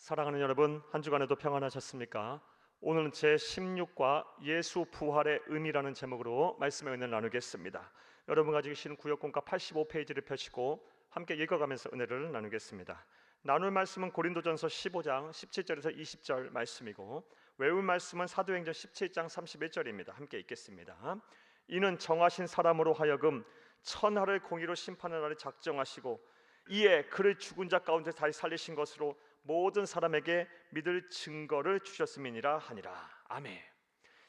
사랑하는 여러분, 한 주간에도 평안하셨습니까? 오늘은 제16과 예수 부활의 의미라는 제목으로 말씀의 은혜를 나누겠습니다. 여러분 가지고 계시는 구역공과 85페이지를 펴시고 함께 읽어가면서 은혜를 나누겠습니다. 나눌 말씀은 고린도전서 15장 17절에서 20절 말씀이고, 외울 말씀은 사도행전 17장 31절입니다. 함께 읽겠습니다. 이는 정하신 사람으로 하여금 천하를 공의로 심판할 날을 작정하시고, 이에 그를 죽은 자 가운데 다시 살리신 것으로 모든 사람에게 믿을 증거를 주셨음이니라 하니라. 아멘.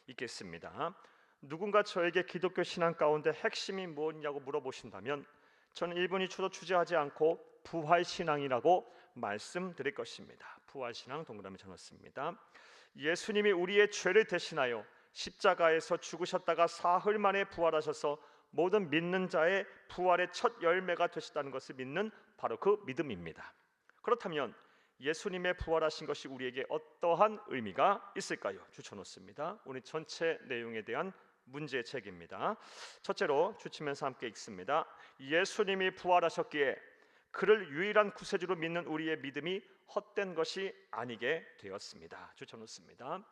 읽겠습니다. 누군가 저에게 기독교 신앙 가운데 핵심이 무엇이냐고 물어보신다면 저는 1분 2초도 주저하지 않고 부활신앙이라고 말씀드릴 것입니다. 부활신앙 동그라미 쳐놓습니다. 예수님이 우리의 죄를 대신하여 십자가에서 죽으셨다가 사흘 만에 부활하셔서 모든 믿는 자의 부활의 첫 열매가 되셨다는 것을 믿는 바로 그 믿음입니다. 그렇다면 예수님의 부활하신 것이 우리에게 어떠한 의미가 있을까요? 주쳐놓습니다. 오늘 전체 내용에 대한 문제책입니다. 첫째로 주치면서 함께 읽습니다. 예수님이 부활하셨기에 그를 유일한 구세주로 믿는 우리의 믿음이 헛된 것이 아니게 되었습니다. 주쳐놓습니다.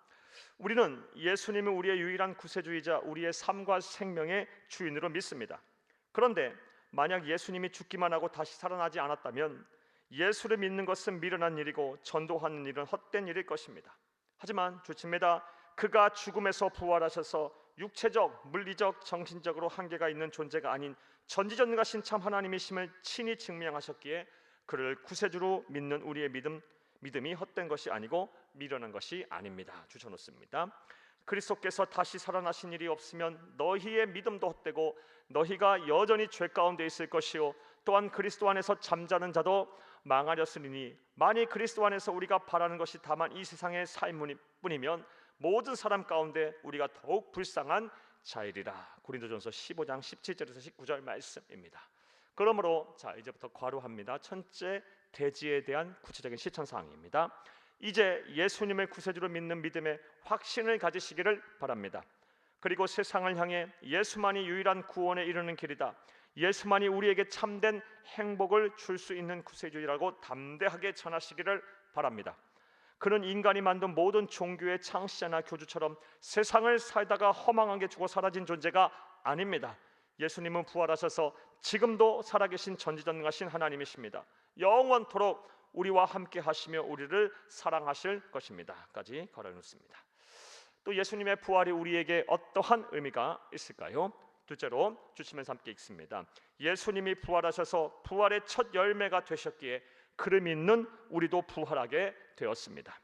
우리는 예수님은 우리의 유일한 구세주이자 우리의 삶과 생명의 주인으로 믿습니다. 그런데 만약 예수님이 죽기만 하고 다시 살아나지 않았다면 예수를 믿는 것은 미련한 일이고 전도하는 일은 헛된 일일 것입니다. 하지만 주칩니다. 그가 죽음에서 부활하셔서 육체적, 물리적, 정신적으로 한계가 있는 존재가 아닌 전지전능하신 참 하나님이심을 친히 증명하셨기에 그를 구세주로 믿는 우리의 믿음이 헛된 것이 아니고 미련한 것이 아닙니다. 주쳐놓습니다. 그리스도께서 다시 살아나신 일이 없으면 너희의 믿음도 헛되고 너희가 여전히 죄 가운데 있을 것이요 또한 그리스도 안에서 잠자는 자도 망하렸으니 만일 그리스도 안에서 우리가 바라는 것이 다만 이 세상의 삶일 뿐이면 모든 사람 가운데 우리가 더욱 불쌍한 자이리라. 고린도전서 15장 17절에서 19절 말씀입니다. 그러므로 자 이제부터 괄호합니다. 첫째, 대지에 대한 구체적인 실천 사항입니다. 이제 예수님을 구세주로 믿는 믿음의 확신을 가지시기를 바랍니다. 그리고 세상을 향해 예수만이 유일한 구원에 이르는 길이다, 예수만이 우리에게 참된 행복을 줄 수 있는 구세주이라고 담대하게 전하시기를 바랍니다. 그는 인간이 만든 모든 종교의 창시자나 교주처럼 세상을 살다가 허망하게 죽어 사라진 존재가 아닙니다. 예수님은 부활하셔서 지금도 살아계신 전지전능하신 하나님이십니다. 영원토록 우리와 함께 하시며 우리를 사랑하실 것입니다. 까지 걸어놓습니다. 또 예수님의 부활이 우리에게 어떠한 의미가 있을까요? 둘째로 주시면서 함께 읽습니다. 예수님이 부활하셔서 부활의 첫 열매가 되셨기에 그를 믿는 우리도 부활하게 되었습니다.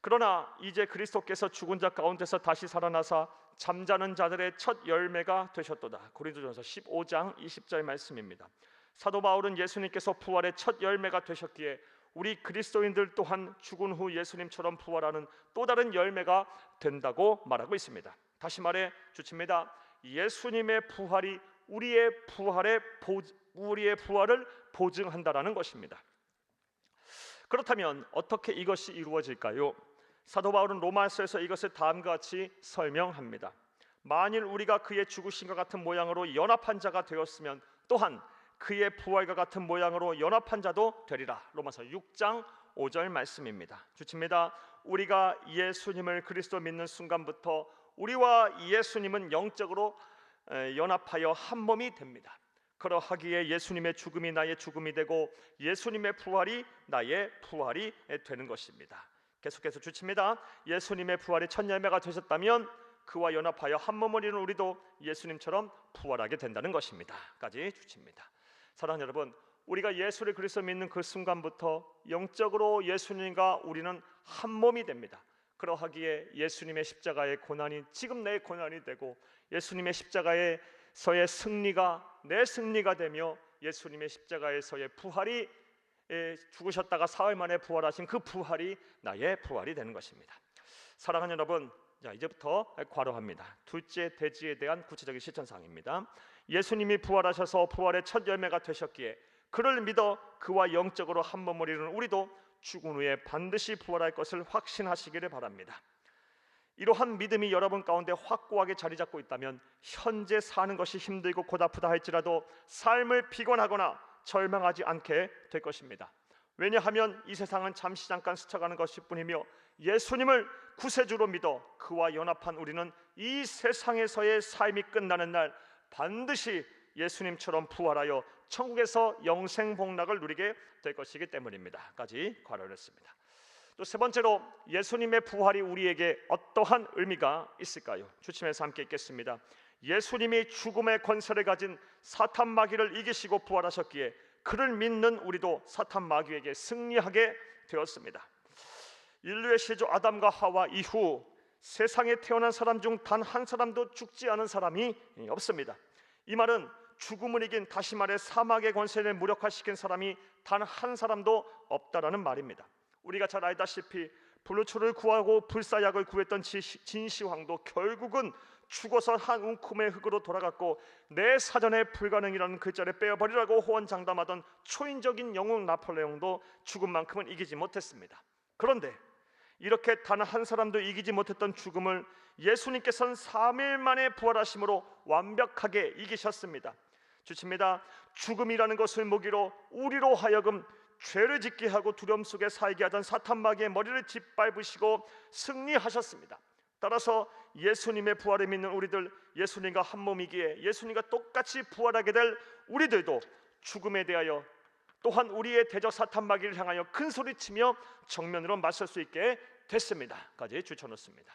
그러나 이제 그리스도께서 죽은 자 가운데서 다시 살아나사 잠자는 자들의 첫 열매가 되셨도다. 고린도전서 15장 20절 말씀입니다. 사도 바울은 예수님께서 부활의 첫 열매가 되셨기에 우리 그리스도인들 또한 죽은 후 예수님처럼 부활하는 또 다른 열매가 된다고 말하고 있습니다. 다시 말해 주칩니다. 예수님의 부활이 우리의 부활을 보증한다라는 것입니다. 그렇다면 어떻게 이것이 이루어질까요? 사도 바울은 로마서에서 이것을 다음과 같이 설명합니다. 만일 우리가 그의 죽으심과 같은 모양으로 연합한 자가 되었으면 또한 그의 부활과 같은 모양으로 연합한 자도 되리라. 로마서 6장 5절 말씀입니다. 주칩니다. 우리가 예수님을 그리스도 믿는 순간부터 우리와 예수님은 영적으로 연합하여 한 몸이 됩니다. 그러하기에 예수님의 죽음이 나의 죽음이 되고 예수님의 부활이 나의 부활이 되는 것입니다. 계속해서 주칩니다. 예수님의 부활이 첫 열매가 되셨다면 그와 연합하여 한 몸을 이룬 우리도 예수님처럼 부활하게 된다는 것입니다. 까지 주칩니다. 사랑하는 여러분, 우리가 예수를 그리스도 믿는 그 순간부터 영적으로 예수님과 우리는 한 몸이 됩니다. 그러하기에 예수님의 십자가의 고난이 지금 내 고난이 되고 예수님의 십자가에서의 승리가 내 승리가 되며 예수님의 십자가에서의 부활이 죽으셨다가 사흘 만에 부활하신 그 부활이 나의 부활이 되는 것입니다. 사랑하는 여러분, 자 이제부터 괄호합니다. 둘째, 대지에 대한 구체적인 실천사항입니다. 예수님이 부활하셔서 부활의 첫 열매가 되셨기에 그를 믿어 그와 영적으로 한 몸을 이루는 우리도 죽은 후에 반드시 부활할 것을 확신하시기를 바랍니다. 이러한 믿음이 여러분 가운데 확고하게 자리 잡고 있다면 현재 사는 것이 힘들고 고달프다 할지라도 삶을 피곤하거나 절망하지 않게 될 것입니다. 왜냐하면 이 세상은 잠시 잠깐 스쳐가는 것일 뿐이며 예수님을 구세주로 믿어 그와 연합한 우리는 이 세상에서의 삶이 끝나는 날 반드시 예수님처럼 부활하여 천국에서 영생 복락을 누리게 될 것이기 때문입니다. 까지 괄호를 했습니다. 또 세 번째로 예수님의 부활이 우리에게 어떠한 의미가 있을까요? 주침에서 함께 읽겠습니다. 예수님이 죽음의 권세를 가진 사탄 마귀를 이기시고 부활하셨기에 그를 믿는 우리도 사탄 마귀에게 승리하게 되었습니다. 인류의 시조 아담과 하와 이후 세상에 태어난 사람 중 단 한 사람도 죽지 않은 사람이 없습니다. 이 말은 죽음을 이긴, 다시 말해 사막의 권세를 무력화시킨 사람이 단 한 사람도 없다라는 말입니다. 우리가 잘 알다시피 불로초를 구하고 불사약을 구했던 진시황도 결국은 죽어서 한 움큼의 흙으로 돌아갔고 내 사전에 불가능이라는 글자를 빼어버리라고 호언장담하던 초인적인 영웅 나폴레옹도 죽음만큼은 이기지 못했습니다. 그런데 이렇게 단 한 사람도 이기지 못했던 죽음을 예수님께서는 3일 만에 부활하심으로 완벽하게 이기셨습니다. 주칩니다. 죽음이라는 것을 무기로 우리로 하여금 죄를 짓게 하고 두려움 속에 살게 하던 사탄 마귀의 머리를 짓밟으시고 승리하셨습니다. 따라서 예수님의 부활을 믿는 우리들, 예수님과 한 몸이기에 예수님과 똑같이 부활하게 될 우리들도 죽음에 대하여 또한 우리의 대적 사탄 마귀를 향하여 큰 소리치며 정면으로 맞설 수 있게 됐습니다. 까지 주쳐놓습니다.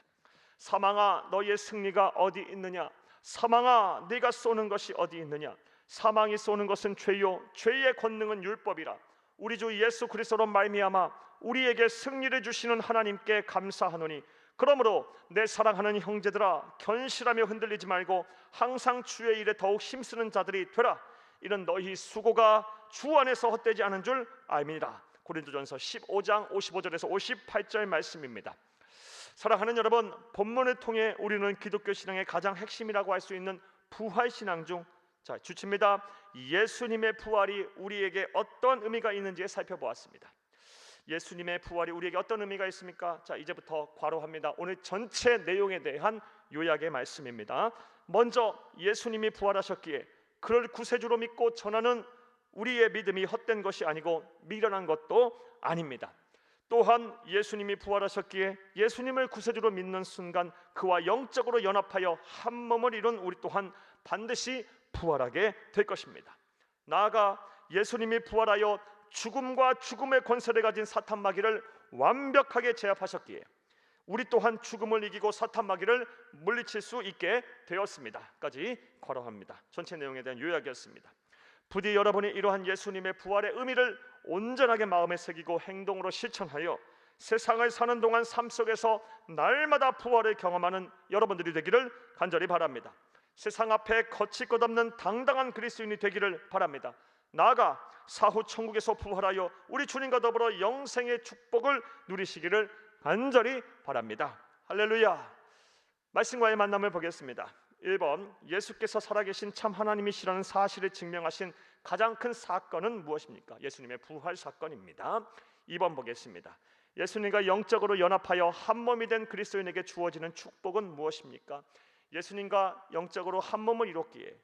사망아 너의 승리가 어디 있느냐? 사망아 네가 쏘는 것이 어디 있느냐? 사망이 쏘는 것은 죄요 죄의 권능은 율법이라. 우리 주 예수 그리스도로 말미암아 우리에게 승리를 주시는 하나님께 감사하노니 그러므로 내 사랑하는 형제들아 견실하며 흔들리지 말고 항상 주의 일에 더욱 힘쓰는 자들이 되라. 이는 너희 수고가 주 안에서 헛되지 않은 줄 알미니라. 고린도전서 15장 55절에서 58절 말씀입니다. 사랑하는 여러분, 본문을 통해 우리는 기독교 신앙의 가장 핵심이라고 할 수 있는 부활신앙 중 주칩니다. 예수님의 부활이 우리에게 어떤 의미가 있는지 살펴보았습니다. 예수님의 부활이 우리에게 어떤 의미가 있습니까? 이제부터 괄호합니다. 오늘 전체 내용에 대한 요약의 말씀입니다. 먼저 예수님이 부활하셨기에 그를 구세주로 믿고 전하는 우리의 믿음이 헛된 것이 아니고 미련한 것도 아닙니다. 또한 예수님이 부활하셨기에 예수님을 구세주로 믿는 순간 그와 영적으로 연합하여 한 몸을 이룬 우리 또한 반드시 부활하게 될 것입니다. 나아가 예수님이 부활하여 죽음과 죽음의 권세를 가진 사탄 마귀를 완벽하게 제압하셨기에 우리 또한 죽음을 이기고 사탄 마귀를 물리칠 수 있게 되었습니다. 까지 괄호합니다. 전체 내용에 대한 요약이었습니다. 부디 여러분이 이러한 예수님의 부활의 의미를 온전하게 마음에 새기고 행동으로 실천하여 세상을 사는 동안 삶 속에서 날마다 부활을 경험하는 여러분들이 되기를 간절히 바랍니다. 세상 앞에 거칠 것 없는 당당한 그리스도인이 되기를 바랍니다. 나아가 사후 천국에서 부활하여 우리 주님과 더불어 영생의 축복을 누리시기를 간절히 바랍니다. 할렐루야. 말씀과의 만남을 보겠습니다. 1번, 예수께서 살아계신 참 하나님이시라는 사실을 증명하신 가장 큰 사건은 무엇입니까? 예수님의 부활 사건입니다. 2번 보겠습니다. 예수님과 영적으로 연합하여 한 몸이 된 그리스도인에게 주어지는 축복은 무엇입니까? 예수님과 영적으로 한 몸을 이뤘기에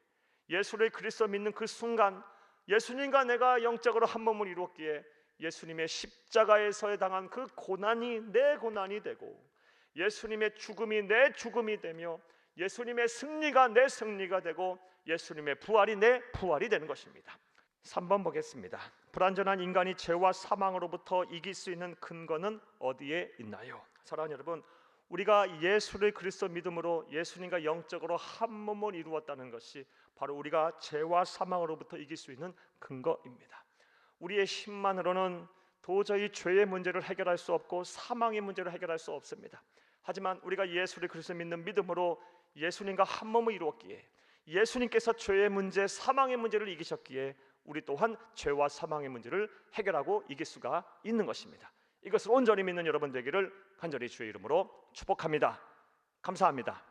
예수를 그리스도 믿는 그 순간 예수님과 내가 영적으로 한 몸을 이뤘기에 예수님의 십자가에서 당한 그 고난이 내 고난이 되고 예수님의 죽음이 내 죽음이 되며 예수님의 승리가 내 승리가 되고 예수님의 부활이 내 부활이 되는 것입니다. 3번 보겠습니다. 불완전한 인간이 죄와 사망으로부터 이길 수 있는 근거는 어디에 있나요? 사랑하는 여러분, 우리가 예수를 그리스도 믿음으로 예수님과 영적으로 한 몸을 이루었다는 것이 바로 우리가 죄와 사망으로부터 이길 수 있는 근거입니다. 우리의 힘만으로는 도저히 죄의 문제를 해결할 수 없고 사망의 문제를 해결할 수 없습니다. 하지만 우리가 예수를 그리스도 믿는 믿음으로 예수님과 한 몸을 이루었기에 예수님께서 죄의 문제, 사망의 문제를 이기셨기에 우리 또한 죄와 사망의 문제를 해결하고 이길 수가 있는 것입니다. 이것을 온전히 믿는 여러분 되기를 간절히 주의 이름으로 축복합니다. 감사합니다.